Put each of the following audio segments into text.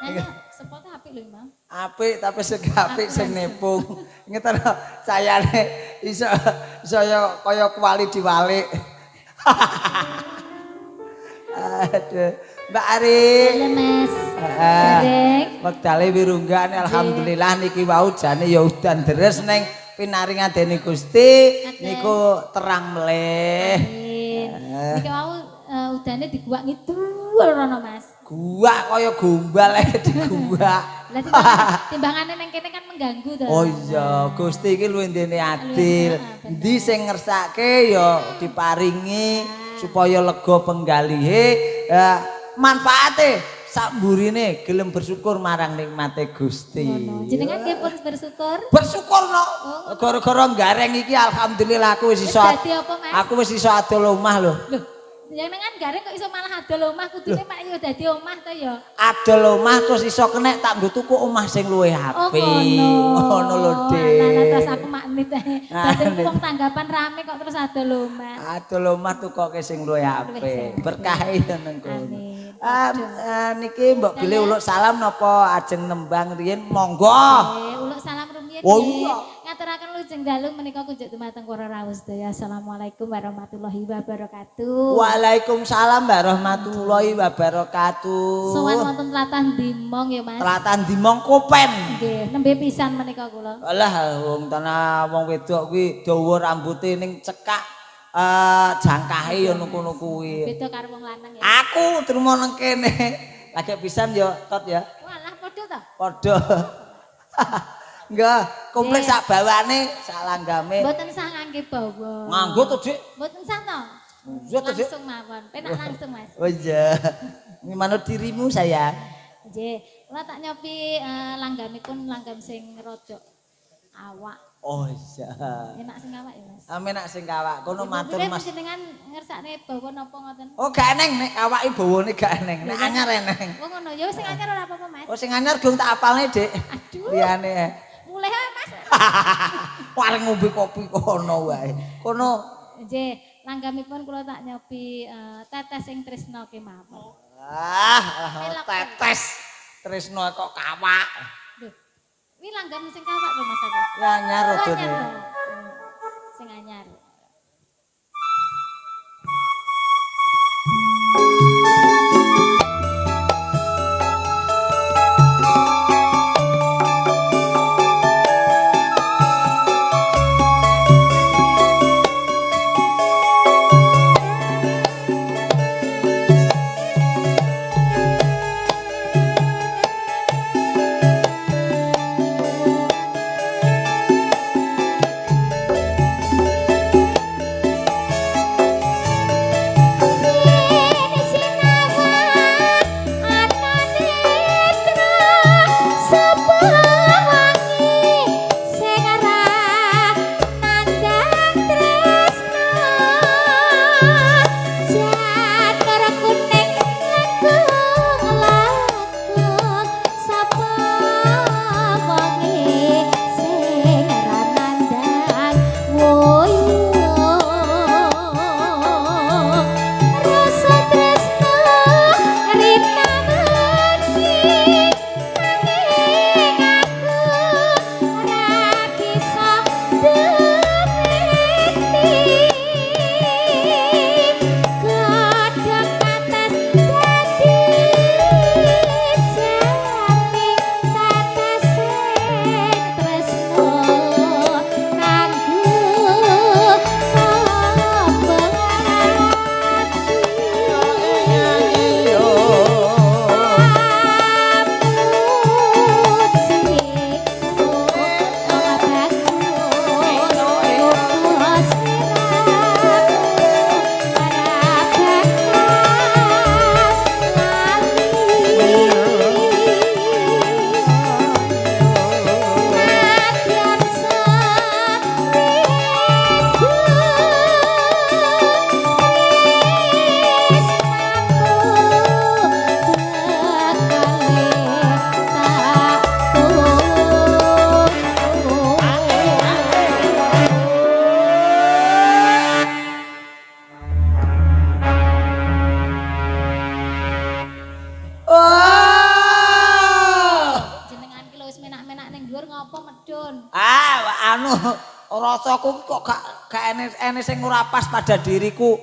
Nanya spotnya apik lho, Mang. Apik tapi sing apik sing nepung. Ngeten sayane iso kaya kuali diwalik. Aduh, Mbak Ari. Halo Mas. Heeh. Wektale wirunggan alhamdulillah niki wau jane ya udan deres ning pinaringan dening Gusti niku terang meleh. Amin. Niki wau udane diguak ngidul rono Mas. Guak kaya gombal diguak. Lah timbangane ning kene kan mengganggu to. Oh iya, Gusti iki luwih ndene adil. Endi sing ngersake ya diparingi supaya lega penggalihe, manfaate sak mburine gelem bersyukur marang nikmate Gusti. Jenengan nggih pun bersyukur. Bersyukur no. Gara-gara gareng iki alhamdulillah aku wis iso. Aku wis iso adol omah lho. Jenengan gareng kok iso malah adol omah kudune mak yo dadi omah to ya. Adol omah terus iso kenek tak nggo tuku omah sing luwih apik. Ngono lho, Dik. Lah terus aku maknit ae. Dadi wong tanggapan rame kok terus adol omah. Adol omah tukoke sing luwih apik. Berkahe nang kono. Niki Mbok Bile uluk salam napa ajeng nembang riyin monggo. Uluk salam rumiyin. Oh iya. Ngaturaken lujeng dalu menika kunjuk dumateng para rawuh sedaya. Assalamualaikum warahmatullahi wabarakatuh. Waalaikumsalam warahmatullahi wabarakatuh. Sowan wonten Tlatah Dimong ya Mas. Tlatah Dimong Kopen. Nggih, nembe pisan menika kula. Alah wong tanah wong wedok kuwi dawa rambuté ning cekak jangkahe ya ngono kuwi. Beda karo wong lanang ya. Aku trimo nang kene. Lagi pisan ya tot ya. Walah padha to? Padha. Enggak, kompleks sak bawane, sak langgame. Mboten sah ngangge bawa. Nganggo to, Dik? Mboten sah to. Iya to, Dik. Langsung mawon. Penak langsung, Mas. Oh iya. Ini manut dirimu saya. Nggih, kula tak nyopi langgamipun langgam sing rada awak. Oh iya. Enak sing awak ya, Mas. Amenak sing kawak kono matur Mas. Jenengan ngersakne bawa napa ngoten? Oh gak eneng nek awake bawane gak eneng. Nek anyar eneng. Oh ngono, ya wis sing anyar ora apa-apa, Mas. Oh sing anyar dong tak apalne, Dik. Aduh. Liyane. Mulai ae, Mas. Wareng ngombe kopi kono wae. Kono. Nggih, langgamipun kula tak nyopi tetes sing tresna kemawon. Tetes tresno kok kawak. Lho. Kuwi langgam sing kawak lho Mas aku. Ya anyar rodone. Sing anyar. anu rasaku kok gak ene sing ora pas pada diriku.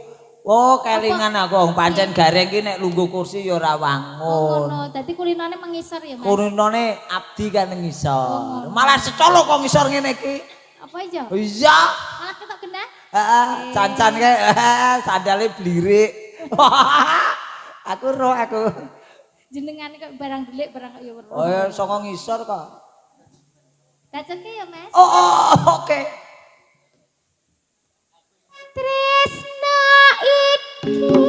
Oh, kelingan aku pancen gareng ki nek lungguh kursi ya ora wangun. Ngono, dadi kulinane mengisor ya, Mas. Kulinane abdi kan ngisor. Malah secolok kok ngisor ngene iki. Apa aja? Iya. Malah ketok genah. Heeh, cancan kae sandale blirik. Aku roh aku. Jenengane kok barang delik, barang kok ya weruh. Oh, ya saka ngisor kok. Dajenke ya, Mas. Oh, oke. Tresno iki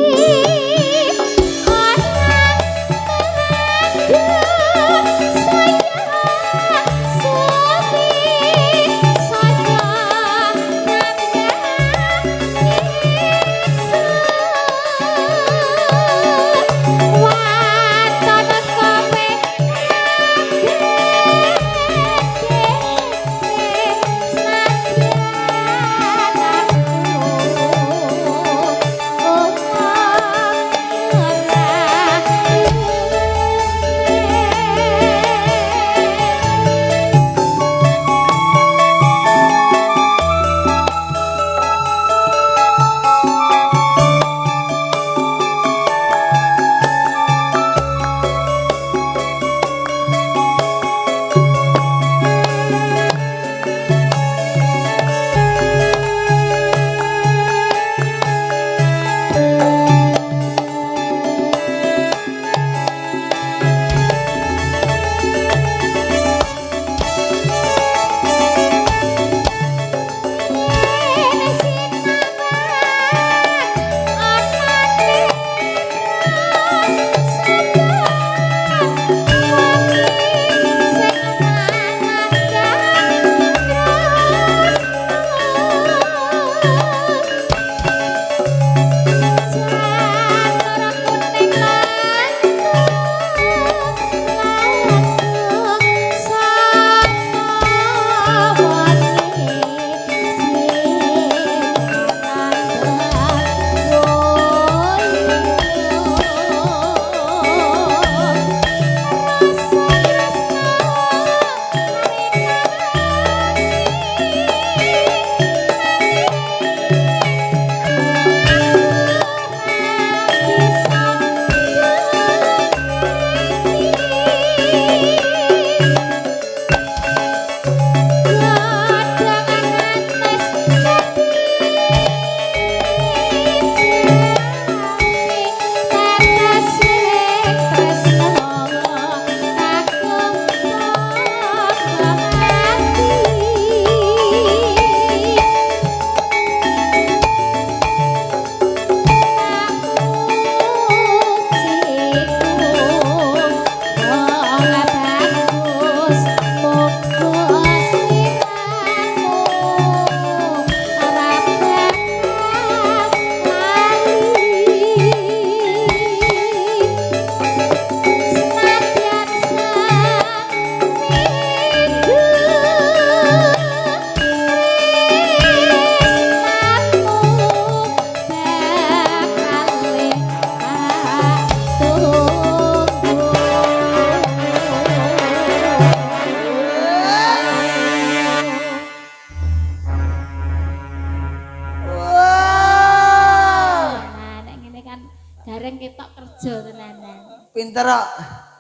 Pinter kok.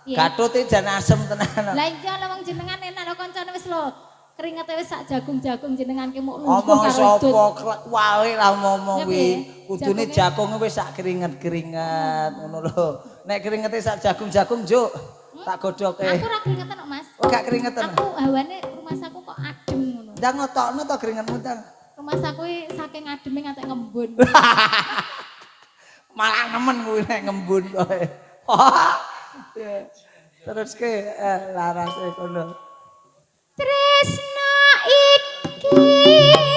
Iya. Gatute jan asem tenan. Lah iya lho wong jenengan enak lho kancane wis lho. Keringete wis sak jagung-jagung jenengan ki muk Ngomong sapa wali lah ngomong Ya, kuwi. piye? Kudune jagonge wis sak keringet-keringet ngono lho. Nek keringete sak jagung-jagung njuk tak godhoke. Aku ora keringetan kok, Mas. Oh, gak keringetan. Aku hawane rumah saku kok adem ngono. Ndang ngotokno to keringetmu ndang. Rumah saku saking ademe ngantek ngembun. Malah nemen kuwi nek ngembun kowe. Terus ke laras kono. Tresno iki